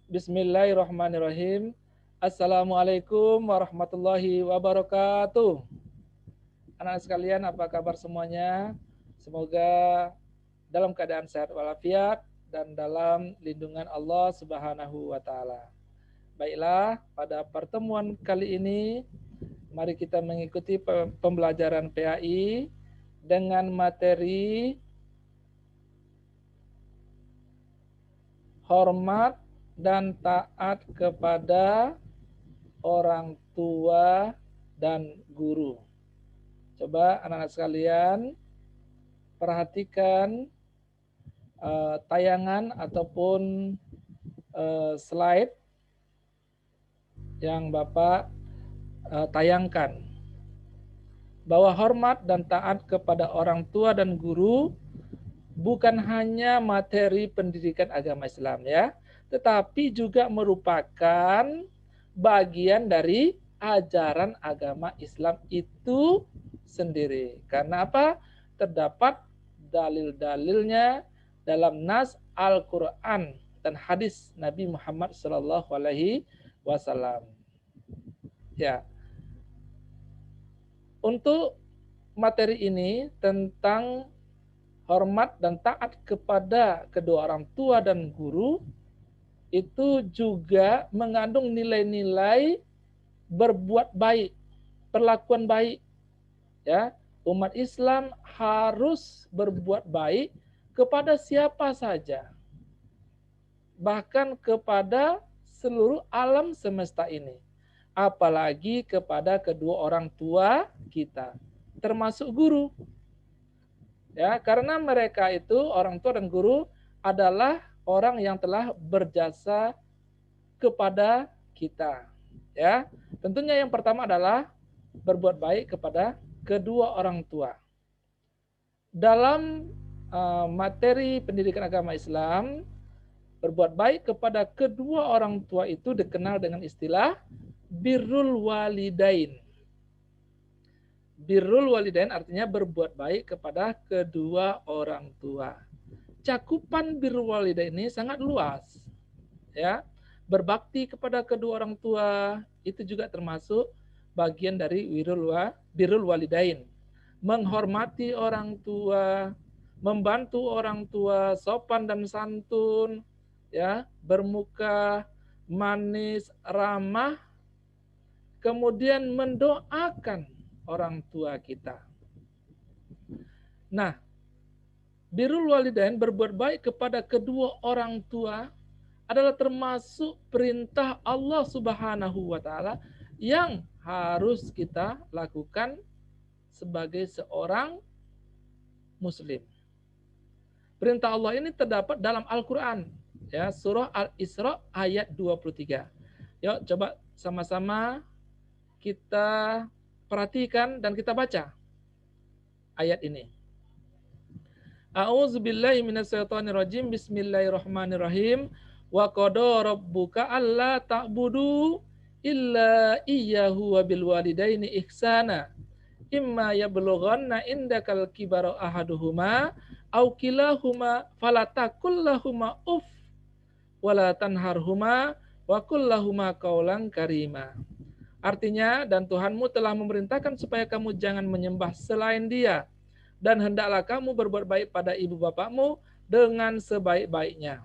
Bismillahirrahmanirrahim. Assalamualaikum warahmatullahi wabarakatuh. Anak sekalian, apa kabar semuanya? Semoga dalam keadaan sehat walafiat dan dalam lindungan Allah Subhanahu wa taala. Baiklah, pada pertemuan kali ini mari kita mengikuti pembelajaran PAI dengan materi hormat dan taat kepada orang tua dan guru. Coba anak-anak sekalian perhatikan tayangan ataupun slide yang Bapak tayangkan. Bahwa hormat dan taat kepada orang tua dan guru bukan hanya materi pendidikan agama Islam ya, tetapi juga merupakan bagian dari ajaran agama Islam itu sendiri. Karena apa? Terdapat dalil-dalilnya dalam nas Al-Quran dan hadis Nabi Muhammad SAW. Ya, untuk materi ini tentang hormat dan taat kepada kedua orang tua dan guru itu juga mengandung nilai-nilai berbuat baik, perlakuan baik. Ya, umat Islam harus berbuat baik kepada siapa saja, bahkan kepada seluruh alam semesta ini, apalagi kepada kedua orang tua kita, termasuk guru. Ya, karena mereka itu orang tua dan guru adalah orang yang telah berjasa kepada kita. Ya, tentunya yang pertama adalah berbuat baik kepada kedua orang tua. Dalam materi pendidikan agama Islam, berbuat baik kepada kedua orang tua itu dikenal dengan istilah birrul walidain. Birrul walidain artinya berbuat baik kepada kedua orang tua. Cakupan birrul walidain ini sangat luas. Ya, berbakti kepada kedua orang tua itu juga termasuk bagian dari birrul walidain. Menghormati orang tua, membantu orang tua, sopan dan santun, ya, bermuka manis, ramah, kemudian mendoakan orang tua kita. Nah, birrul walidain, berbuat baik kepada kedua orang tua adalah termasuk perintah Allah Subhanahu wa taala yang harus kita lakukan sebagai seorang muslim. Perintah Allah ini terdapat dalam Al-Qur'an, ya, surah Al-Isra ayat 23. Yuk coba sama-sama kita perhatikan dan kita baca ayat ini. A'udzubillahi minasyaitonirrajim. Bismillahirrahmanirrahim. Wa qada rabbuka alla ta'budu illa iyyahu wa bil walidaini ihsana. Imma yablughanna indakal kibara ahaduhuma aw kilahuma fala taqul lahumā uff wa la tanharhuma wa qul lahumā qawlan karīmā. Artinya, dan Tuhanmu telah memerintahkan supaya kamu jangan menyembah selain Dia, dan hendaklah kamu berbuat baik pada ibu bapakmu dengan sebaik-baiknya.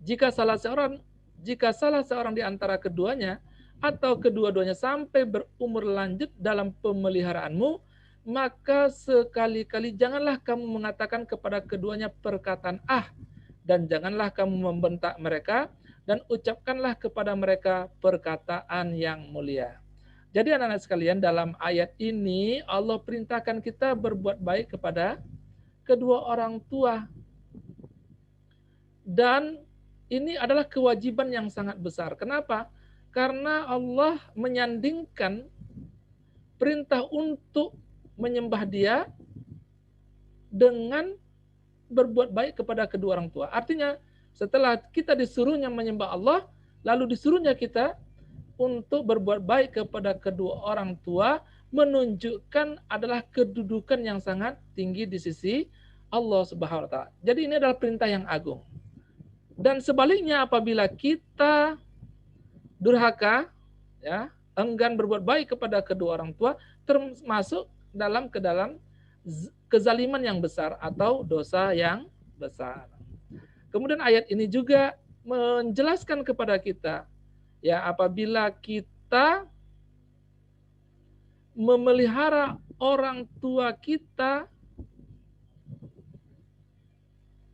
Jika salah seorang di antara keduanya atau kedua-duanya sampai berumur lanjut dalam pemeliharaanmu, maka sekali-kali janganlah kamu mengatakan kepada keduanya perkataan dan janganlah kamu membentak mereka, dan ucapkanlah kepada mereka perkataan yang mulia. Jadi anak-anak sekalian, dalam ayat ini Allah perintahkan kita berbuat baik kepada kedua orang tua. Dan ini adalah kewajiban yang sangat besar. Kenapa? Karena Allah menyandingkan perintah untuk menyembah Dia dengan berbuat baik kepada kedua orang tua. Artinya, setelah kita disuruhnya menyembah Allah, lalu disuruhnya kita untuk berbuat baik kepada kedua orang tua, menunjukkan adalah kedudukan yang sangat tinggi di sisi Allah Subhanahu wa taala. Jadi ini adalah perintah yang agung. Dan sebaliknya apabila kita durhaka, ya, enggan berbuat baik kepada kedua orang tua, termasuk ke dalam kezaliman yang besar atau dosa yang besar. Kemudian ayat ini juga menjelaskan kepada kita, ya, apabila kita memelihara orang tua kita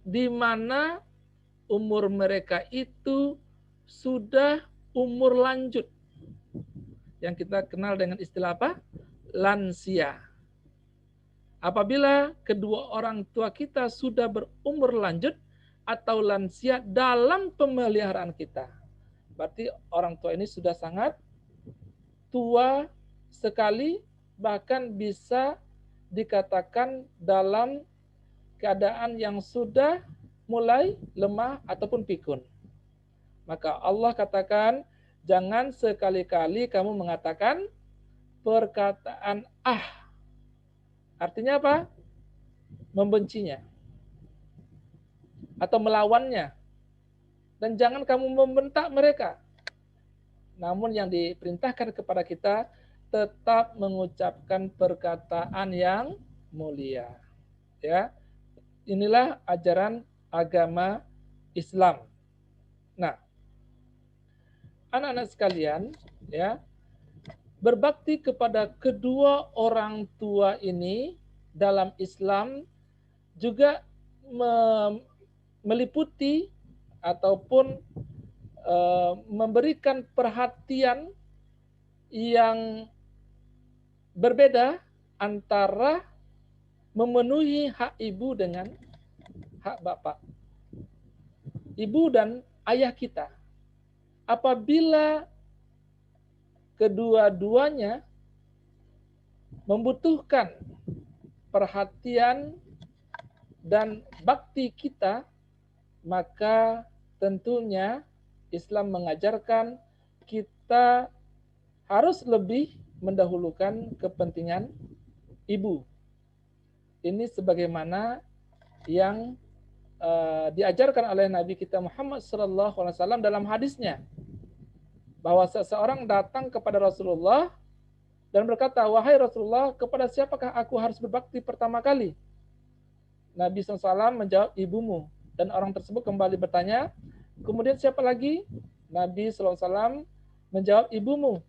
di mana umur mereka itu sudah umur lanjut, yang kita kenal dengan istilah apa? Lansia. Apabila kedua orang tua kita sudah berumur lanjut atau lansia dalam pemeliharaan kita, berarti orang tua ini sudah sangat tua sekali, bahkan bisa dikatakan dalam keadaan yang sudah mulai lemah ataupun pikun. Maka Allah katakan, jangan sekali-kali kamu mengatakan perkataan ah. Artinya apa? Membencinya atau melawannya. Dan jangan kamu membentak mereka. Namun yang diperintahkan kepada kita tetap mengucapkan perkataan yang mulia. Ya. Inilah ajaran agama Islam. Nah, anak-anak sekalian, ya, berbakti kepada kedua orang tua ini dalam Islam juga meliputi ataupun memberikan perhatian yang berbeda antara memenuhi hak ibu dengan hak bapak. Ibu dan ayah kita. Apabila kedua-duanya membutuhkan perhatian dan bakti kita, maka tentunya Islam mengajarkan kita harus lebih mendahulukan kepentingan ibu. Ini sebagaimana yang diajarkan oleh Nabi kita Muhammad SAW dalam hadisnya, bahwa seseorang datang kepada Rasulullah dan berkata, wahai Rasulullah, kepada siapakah aku harus berbakti pertama kali? Nabi SAW menjawab, ibumu. Dan orang tersebut kembali bertanya, kemudian siapa lagi? Nabi SAW menjawab, ibumu.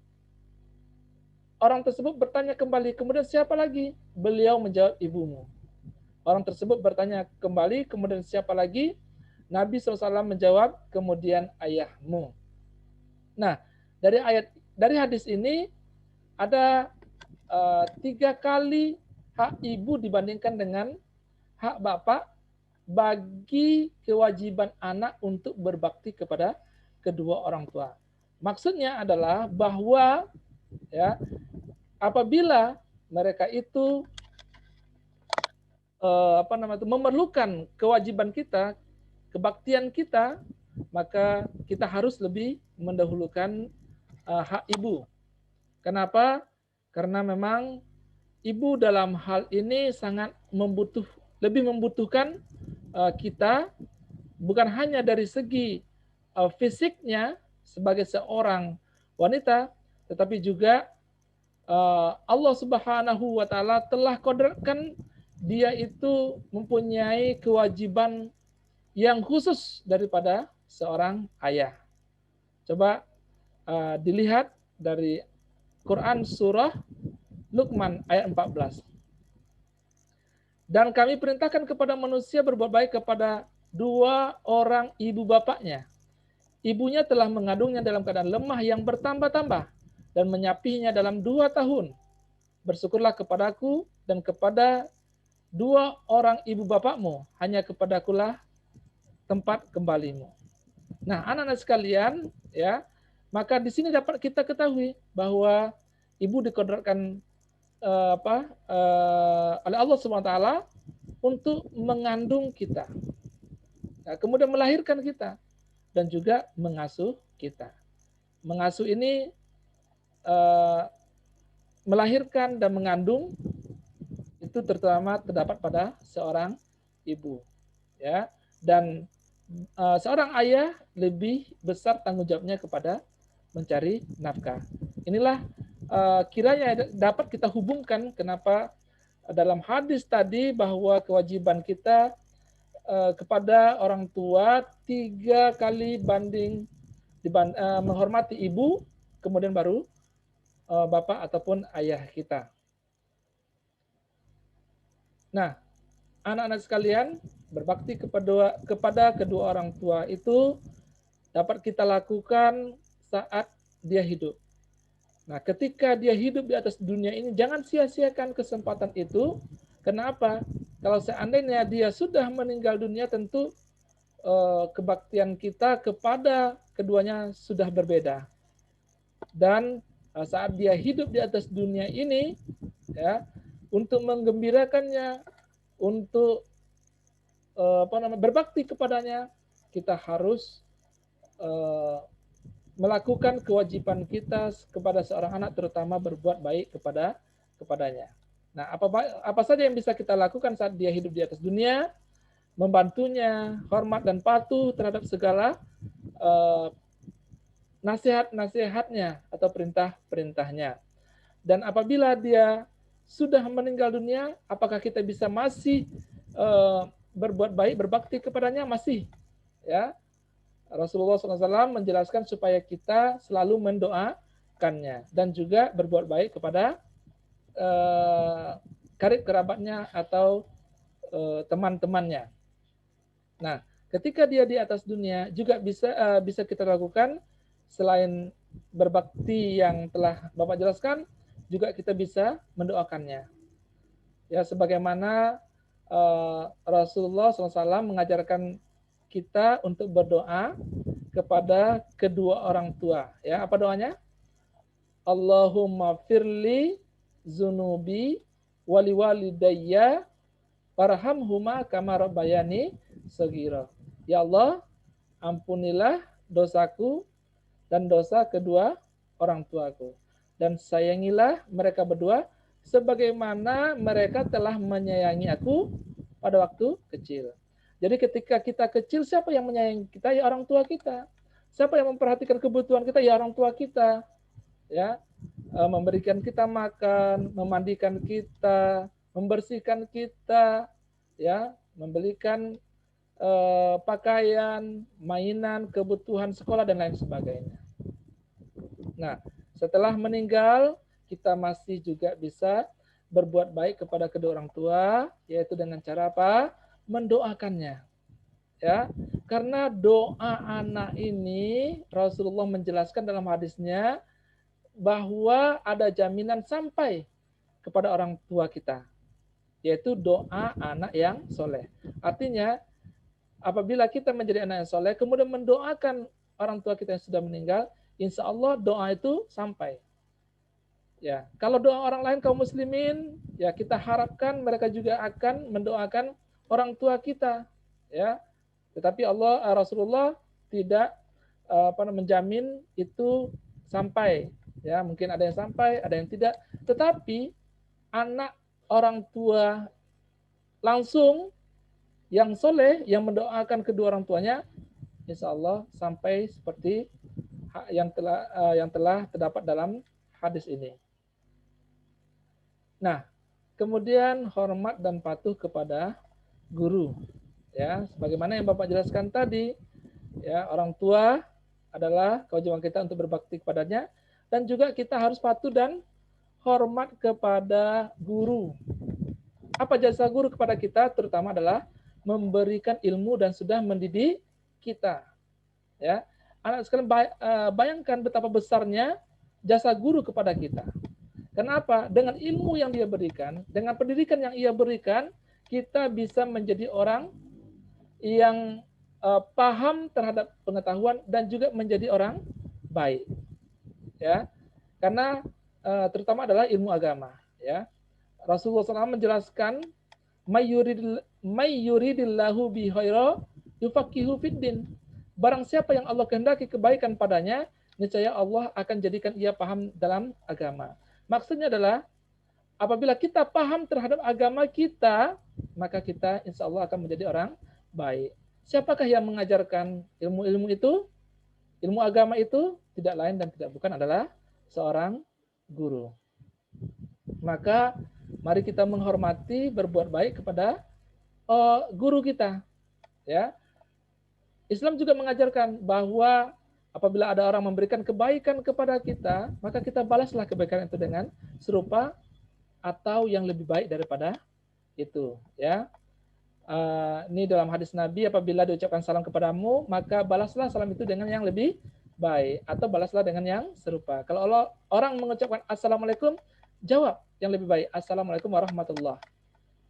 Orang tersebut bertanya kembali, kemudian siapa lagi? Beliau menjawab, ibumu. Orang tersebut bertanya kembali, kemudian siapa lagi? Nabi SAW menjawab, kemudian ayahmu. Nah, dari hadis ini ada 3 kali hak ibu dibandingkan dengan hak bapak bagi kewajiban anak untuk berbakti kepada kedua orang tua. Maksudnya adalah bahwa, ya, apabila mereka itu memerlukan kewajiban kita, kebaktian kita, maka kita harus lebih mendahulukan hak ibu. Kenapa? Karena memang ibu dalam hal ini sangat lebih membutuhkan kita, bukan hanya dari segi fisiknya sebagai seorang wanita, tetapi juga Allah Subhanahu wa taala telah kodratkan dia itu mempunyai kewajiban yang khusus daripada seorang ayah. Coba dilihat dari Quran surah Luqman ayat 14. Dan kami perintahkan kepada manusia berbuat baik kepada 2 orang ibu bapaknya. Ibunya telah mengandungnya dalam keadaan lemah yang bertambah-tambah dan menyapinya dalam 2 tahun. Bersyukurlah kepadaku dan kepada 2 orang ibu bapakmu, hanya kepadakulah tempat kembalimu. Nah, anak-anak sekalian, ya, maka di sini dapat kita ketahui bahwa ibu dikodratkan oleh Allah SWT untuk mengandung kita, nah, kemudian melahirkan kita dan juga mengasuh kita. Mengasuh ini melahirkan dan mengandung itu terutama terdapat pada seorang ibu, ya. Dan seorang ayah lebih besar tanggung jawabnya kepada mencari nafkah. Inilah kiranya dapat kita hubungkan kenapa dalam hadis tadi bahwa kewajiban kita kepada orang tua 3 kali banding menghormati ibu, kemudian baru bapak ataupun ayah kita. Nah, anak-anak sekalian, berbakti kepada kedua orang tua itu dapat kita lakukan saat dia hidup. Nah, ketika dia hidup di atas dunia ini, jangan sia-siakan kesempatan itu. Kenapa? Kalau seandainya dia sudah meninggal dunia, tentu kebaktian kita kepada keduanya sudah berbeda. Dan saat dia hidup di atas dunia ini, ya, untuk menggembirakannya, untuk berbakti kepadanya, kita harus melakukan kewajiban kita kepada seorang anak, terutama berbuat baik kepadanya. Nah, apa saja yang bisa kita lakukan saat dia hidup di atas dunia? Membantunya, hormat dan patuh terhadap segala nasihat-nasihatnya atau perintah-perintahnya. Dan apabila dia sudah meninggal dunia, apakah kita bisa masih berbuat baik, berbakti kepadanya? Masih, ya. Rasulullah SAW menjelaskan supaya kita selalu mendoakannya dan juga berbuat baik kepada karib kerabatnya atau teman-temannya. Nah, ketika dia di atas dunia juga bisa kita lakukan selain berbakti yang telah Bapak jelaskan, juga kita bisa mendoakannya. Ya, sebagaimana Rasulullah SAW mengajarkan kita untuk berdoa kepada kedua orang tua. Ya, apa doanya? Allahumma firli zunubi wali walidayya warhamhuma kama rabbayani shaghira. Ya Allah, ampunilah dosaku dan dosa kedua orang tuaku, dan sayangilah mereka berdua sebagaimana mereka telah menyayangi aku pada waktu kecil. Jadi ketika kita kecil, siapa yang menyayangi kita? Ya orang tua kita. Siapa yang memperhatikan kebutuhan kita? Ya orang tua kita. Ya, memberikan kita makan, memandikan kita, membersihkan kita, ya, membelikan pakaian, mainan, kebutuhan sekolah dan lain sebagainya. Nah, setelah meninggal, kita masih juga bisa berbuat baik kepada kedua orang tua, yaitu dengan cara apa? Mendoakannya. Ya, karena doa anak ini Rasulullah menjelaskan dalam hadisnya bahwa ada jaminan sampai kepada orang tua kita, yaitu doa anak yang soleh. Artinya, apabila kita menjadi anak yang soleh, kemudian mendoakan orang tua kita yang sudah meninggal, insya Allah doa itu sampai. Ya, kalau doa orang lain kaum muslimin, ya kita harapkan mereka juga akan mendoakan orang tua kita, ya. Tetapi Rasulullah tidak menjamin itu sampai, ya. Mungkin ada yang sampai, ada yang tidak. Tetapi anak orang tua langsung yang soleh, yang mendoakan kedua orang tuanya, insya Allah sampai seperti yang telah terdapat dalam hadis ini. Nah, kemudian hormat dan patuh kepada guru. Ya, sebagaimana yang Bapak jelaskan tadi, ya, orang tua adalah kewajiban kita untuk berbakti kepadanya, dan juga kita harus patuh dan hormat kepada guru. Apa jasa guru kepada kita? Terutama adalah memberikan ilmu dan sudah mendidik kita. Ya, anak sekalian, bayangkan betapa besarnya jasa guru kepada kita. Kenapa? Dengan ilmu yang dia berikan, dengan pendidikan yang ia berikan, kita bisa menjadi orang yang paham terhadap pengetahuan dan juga menjadi orang baik. Ya, karena terutama adalah ilmu agama. Ya, Rasulullah SAW menjelaskan, "Mayyuridillahu bi khaira yufaqihu fiddin." Barang siapa yang Allah kehendaki kebaikan padanya, niscaya Allah akan jadikan ia paham dalam agama. Maksudnya adalah apabila kita paham terhadap agama kita, maka kita insya Allah akan menjadi orang baik. Siapakah yang mengajarkan ilmu-ilmu itu? Ilmu agama itu tidak lain dan tidak bukan adalah seorang guru. Maka mari kita menghormati, berbuat baik kepada guru kita, ya. Islam juga mengajarkan bahwa apabila ada orang memberikan kebaikan kepada kita, maka kita balaslah kebaikan itu dengan serupa atau yang lebih baik daripada itu, ya. Ini dalam hadis Nabi, apabila diucapkan salam kepadamu, maka balaslah salam itu dengan yang lebih baik atau balaslah dengan yang serupa. Kalau orang mengucapkan assalamualaikum, jawab yang lebih baik, assalamualaikum warahmatullah,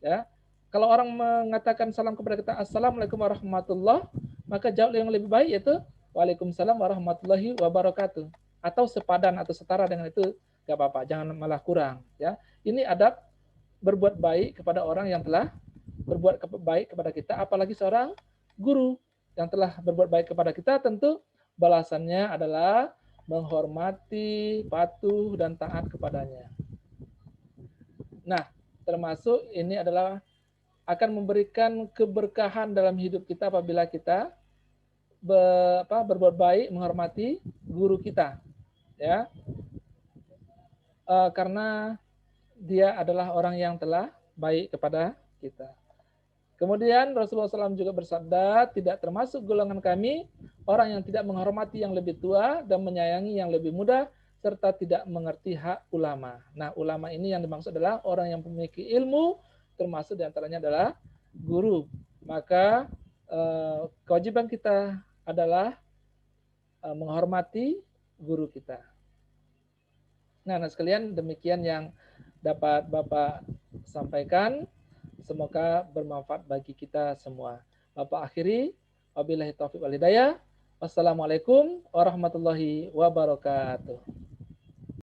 ya. Kalau orang mengatakan salam kepada kita assalamualaikum warahmatullah, maka jawab yang lebih baik yaitu waalaikumsalam warahmatullahi wabarakatuh, atau sepadan atau setara dengan itu, gak apa-apa, jangan malah kurang, ya. Ini adab berbuat baik kepada orang yang telah berbuat baik kepada kita, apalagi seorang guru yang telah berbuat baik kepada kita, tentu balasannya adalah menghormati, patuh, dan taat kepadanya. Nah, termasuk ini adalah akan memberikan keberkahan dalam hidup kita apabila kita berbuat baik, menghormati guru kita, ya, karena dia adalah orang yang telah baik kepada kita. Kemudian Rasulullah SAW juga bersabda, tidak termasuk golongan kami orang yang tidak menghormati yang lebih tua dan menyayangi yang lebih muda, serta tidak mengerti hak ulama. Nah, ulama ini yang dimaksud adalah orang yang memiliki ilmu, termasuk diantaranya adalah guru. Maka kewajiban kita adalah menghormati guru kita. Nah, sekalian, demikian yang dapat Bapak sampaikan. Semoga bermanfaat bagi kita semua. Bapak akhiri, wabillahi taufiq wal hidayah. Wassalamualaikum warahmatullahi wabarakatuh.